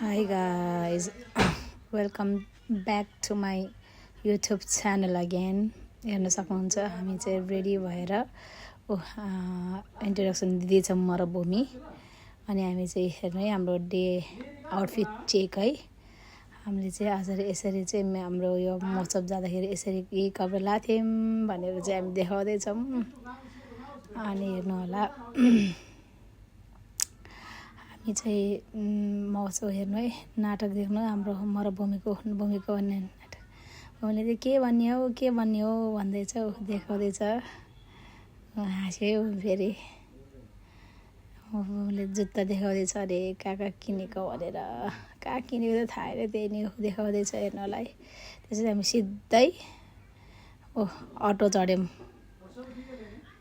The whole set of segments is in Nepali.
Hi guys, welcome back to my YouTube channel again. हेर्न सक्नुहुन्छ हामी चाहिँ रेडी भएर इन्ट्रोडक्सन दिँदैछौँ म र भूमि अनि हामी चाहिँ हेर्नु है हाम्रो डे आउटफिट चेक है। हामीले चाहिँ आज यसरी चाहिँ हाम्रो यो महोत्सव जाँदाखेरि यसरी केही कपडा लाथ्यौँ भनेर चाहिँ हामी देखाउँदैछौँ अनि हेर्नु होला। हामी चाहिँ महोत्सव हेर्नु है, नाटक देख्नु हाम्रो म र भूमिको भन्ने नाटक। भूमिले चाहिँ के भन्ने हो भन्दैछ, देखाउँदैछ, हाँस्यो फेरि। भूमिले जुत्ता देखाउँदैछ अरे कहाँ किनेको भनेर, कहाँ किनेको त थाहा होइन, त्यही नै देखाउँदैछ हेर्नु होला है। त्यसपछि हामी सिधै अटो चढ्यौँ।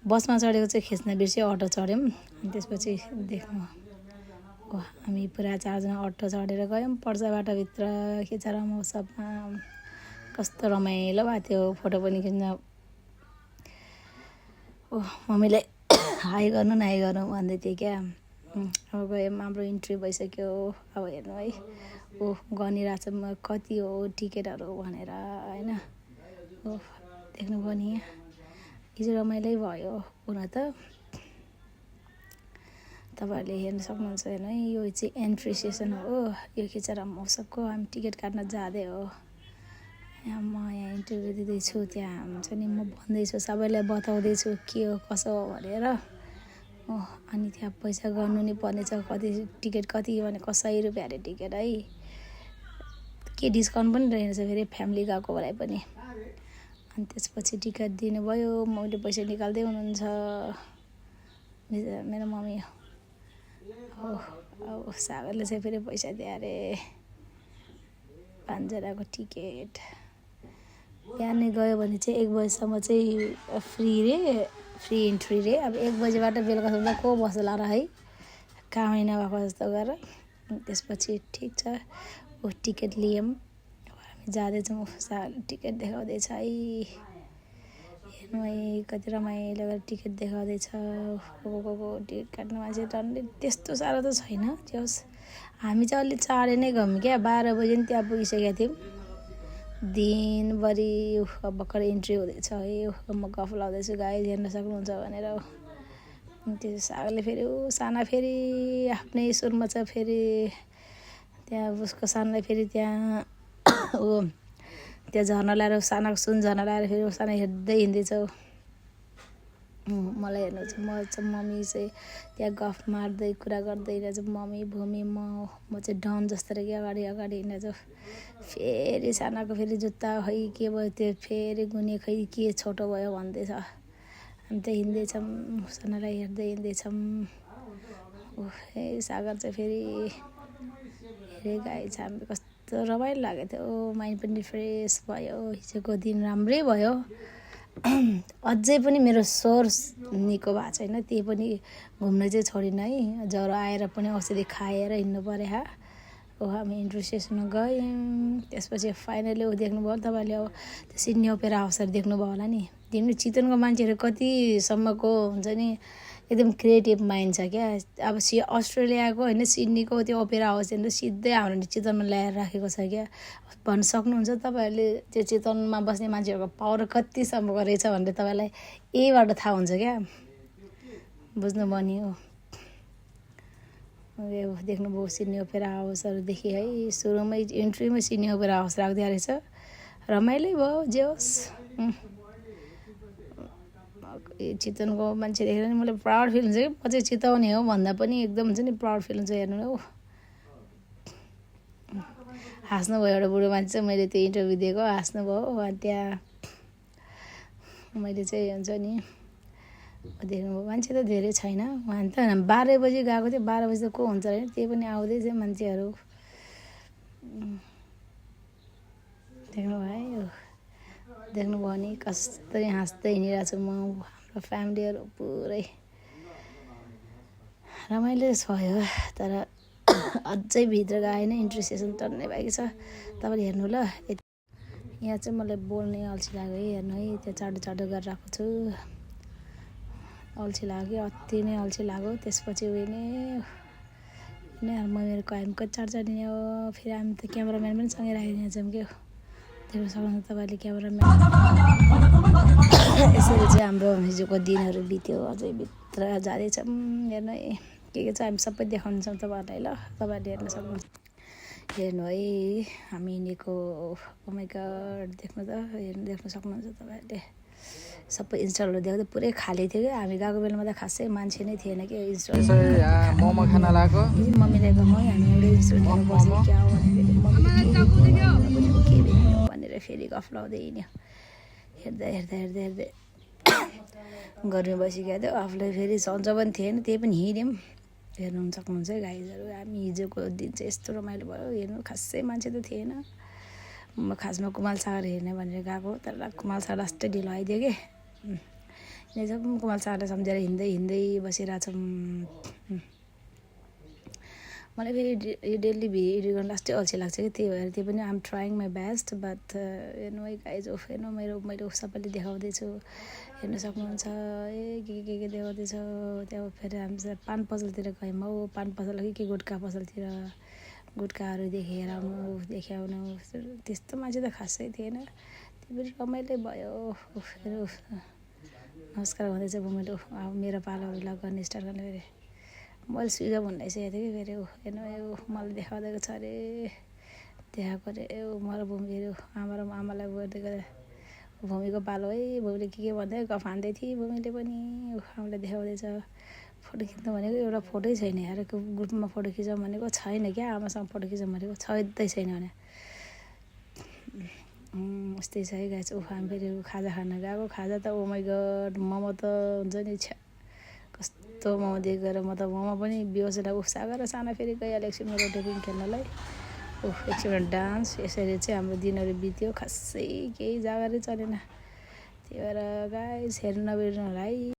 बसमा चढेको चाहिँ खिच्न बिर्स्यो, अटो चढ्यौँ अनि त्यसपछि देख्नु हामी पुरा 4 जना अटो चढेर गयौँ पर्सा बाटोभित्र खिचेर महोत्सवमा। कस्तो रमाइलो भएको थियो, फोटो पनि खिच्न। मम्मीले हाई गर्नु भन्दै थियो क्या। अब गयौँ, हाम्रो इन्ट्री भइसक्यो। अब हेर्नु है, गनिरहेछ कति हो टिकटहरू भनेर होइन। देख्नुभयो नि, हिजो रमाइलै भयो हुन त। तपाईँहरूले हेर्न सक्नुहुन्छ हेर्नु है, यो चाहिँ एन्ट्री सेसन हो। यो खिचेर महोत्सवको हामी टिकट काट्न जाँदै हो। म यहाँ इन्टरभ्यू दिँदैछु, त्यहाँ हुन्छ नि म भन्दैछु, सबैलाई बताउँदैछु के हो कसो हो भनेर। अनि त्यहाँ पैसा गर्नु नि पर्नेछ, कति टिकट कति भने 100 रुपियाँ अरे टिकट है। के डिस्काउन्ट पनि रहेछ फेरि फ्यामिली गएकोलाई पनि। अनि त्यसपछि टिकट दिनुभयो, मैले पैसा निकाल्दै हुनुहुन्छ मेरो मम्मी। सागरले चाहिँ फेरि पैसा दियो अरे 5 जनाको टिकट। बिहानै गयो भने चाहिँ 1 बजीसम्म चाहिँ फ्री इन्ट्री रे। अब 1 बजीबाट बेलुकासम्म को बस्ला र है, कामै नभएको जस्तो गरेर। त्यसपछि ठिक छ, टिकट लियौँ। हामी जाँदैछौँ, सागरले टिकट देखाउँदैछ है। हेर्नु है कति रमाइलो गरेर टिकट देखाउँदैछ। टिकट काट्नु मान्छे टन्ने त्यस्तो साह्रो त छैन। होस्, हामी चाहिँ अलि चाँडै नै गयौँ क्या, 12 बजी नि त्यहाँ पुगिसकेका थियौँ। दिनभरि भर्खर इन्ट्री हुँदैछ है। म गफ लाउँदैछु, गाई हेर्न सक्नुहुन्छ भनेर। त्यो सागरले फेरि साना फेरि आफ्नै सुरमा छ फेरि। त्यहाँ उसको सानलाई फेरि त्यहाँ त्यहाँ झर्ना लगाएर, सानाको सुन झर्ना लगाएर फेरि साना हेर्दै हिँड्दैछ। मलाई हेर्नु चाहिँ म चाहिँ मम्मी चाहिँ त्यहाँ गफ मार्दै कुरा गर्दै रहेछ। मम्मी भूमि म चाहिँ डन जस्तो रहे कि अगाडि हिँडेछ। फेरि सानाको फेरि जुत्ता खै के भयो, त्यो फेरि गुने खै के छोटो भयो भन्दैछ। हामी त हिँड्दैछौँ, सानालाई हेर्दै हिँड्दैछौँ। सागर चाहिँ फेरि हेरे गाई छ। हामी कस्तो रमाइलो लागेको थियो, माइन्ड पनि फ्रेस भयो। हिजोको दिन राम्रै भयो। अझै पनि मेरो सोर्स निको भएको छैन, त्यही पनि घुम्न चाहिँ छोडिनँ है। ज्वरो आएर पनि औषधि खाएर हिँड्नु पऱ्यो। हामी इन्ट्री सेसनमा गयौँ। त्यसपछि फाइनली देख्नुभयो तपाईँले, अब त्यो सिडनी ओपेरा हाउसहरू देख्नुभयो होला नि। तिमी चितवनको मान्छेहरू कतिसम्मको हुन्छ नि, एकदम क्रिएटिभ माइन्ड छ क्या। अब अस्ट्रेलियाको होइन, सिडनीको त्यो ओपेरा हाउस हेर्नु सिधै हाम्रो चितवनमा ल्याएर राखेको छ क्या। भन्न सक्नुहुन्छ तपाईँहरूले त्यो चितवनमा बस्ने मान्छेहरूको पावर कतिसम्मको रहेछ भनेर तपाईँलाई यहीबाट थाहा हुन्छ क्या। बुझ्नुभयो नि हो। देख्नुभयो सिडनी ओपेरा हाउसहरू देखेँ है। सुरुमै इन्ट्रीमै सिडनी ओपेरा हाउस राख्दै रहेछ, रमाइलो भयो। जे होस्, चितवनको मान्छे देखेर नि मलाई प्राउड फिल हुन्छ कि म चाहिँ चितवने हो भन्दा पनि एकदम हुन्छ नि प्राउड फिल हुन्छ। हेर्नु हो, हाँस्नुभयो एउटा बुढो मान्छे चाहिँ, मैले त्यो इन्टरभ्यू दिएको हाँस्नुभयो। अनि त्यहाँ मैले चाहिँ हुन्छ नि देख्नुभयो, मान्छे त धेरै छैन। उहाँ त 12 बजी गएको थियो, 12 बजी त को हुन्छ होइन, त्यही पनि आउँदै थियो मान्छेहरू। देख्नुभयो है, देख्नुभयो नि कसरी हाँस्दै हिँडिरहेको छु म। हाम्रो फ्यामिलीहरू पुरै रमाइलो भयो। तर अझै भित्र गएन, इन्ट्री सेसन टन्नै बाँकी छ। तपाईँले हेर्नु ल, यहाँ चाहिँ मलाई बोल्ने अल्छी लाग्यो है। हेर्नु है, त्यो चाँडो गरेर राखेको छु, अल्छी लाग्यो, अति नै अल्छी लाग्यो। त्यसपछि उयो नै नै मम्मीहरूको हामी कति चढ्ने हो। फेरि हामी त क्यामेराम्यान पनि सँगै राखिदिने छौँ क्या देख्न सक्नुहुन्छ तपाईँले क्यामेराम्यान। यसरी चाहिँ हाम्रो हिजोको दिनहरू बित्यो। अझै भित्र जाँदैछौँ। हेर्नु है के छ हामी सबै देखाउनेछौँ तपाईँहरूलाई। ल तपाईँहरूले हेर्न सक्नुहुन्छ। हेर्नु है हामी हिँडेको ओ माइ गड देख्नु त देख्न सक्नुहुन्छ तपाईँहरूले। सबै इन्स्टलहरू देख्दा पुरै खाली थियो क्या हामी गएको बेलामा त खासै मान्छे नै थिएन कि इन्स्टल मोमो खान लाग्यो मम्मीलाई गएको है हामी एउटै इन्स्टलमा बसेको क्या हो भने मम्मीले के भेट्ने भनेर फेरि गफ लाउँदै हिँड्यो। हेर्दा हेर्दा हेर्दा हेर्दै गर्मी भइसक्यो थियो। आफूलाई फेरि सन्च पनि थिएन त्यही पनि हिँड्यौँ। हेर्नु सक्नुहुन्छ है गाइजहरू हामी हिजोको दिन चाहिँ यस्तो रमाइलो भयो। हेर्नु खासै मान्छे त थिएन। म खासमा कुमाल सागर हेर्ने भनेर गएको तर कुमाल सागर लास्टै ढिलो आइदियो कि कुमाल सागरलाई सम्झेर हिँड्दै हिँड्दै बसिरहेछौँ। मलाई फेरि यो डेली भिडियो गर्न लास्टै अल्छी लाग्छ कि त्यही भएर त्यही पनि आम ट्राइङ माई बेस्ट बट हेर्नु है गाइज ओफ हेर्नु मैले सबैले देखाउँदैछु हेर्न सक्नुहुन्छ। ए के देखाउँदैछ त्यहाँ फेरि हामी पान पसलतिर गयौँ हौ। पान पसल के गुट्का पसलतिर गुट्काहरू देखाउनु त्यस्तो मान्छे त खासै थिएन। त्यो पनि रमाइलो भयो। फेरि नमस्कार भन्दैछ मैले मेरो पालो भ्लग गर्ने स्टार्ट गर्ने फेरि मैले स्विच अफ भनिसकेको थिएँ कि फेरि हेर्नु मलाई देखाउँदैको छ अरे देखाएको अरे मलाई भूमि आमा र आमालाई बोल्दै भूमिको पालो है। भूमिले के भन्दै गफ हान्दै थिएँ। भूमिले पनि आमालाई देखाउँदैछ। फोटो खिच्नु भनेको एउटा फोटै छैन यार। ग्रुपमा फोटो खिचौँ भनेको छैन क्या। आमासँग फोटो खिचौँ भनेको छँदै छैन भने यस्तै छ है गाइस। हामी फेरि खाजा खान गएको। खाजा त ओ माइ गड मोमो त हुन्छ नि छ्या कस्तो मोमो देखेर म त मोमो पनि बिहोसेर सागर साना फेरि गइहाल्यो एकछिनमा रोटेपिङ खेल्नलाई। एकछिनमा डान्स। यसरी चाहिँ हाम्रो दिनहरू बित्यो। खासै केही जग्गा नै चलेन। त्यही भएर गाइस हेर्नु नबिर्नु होला है।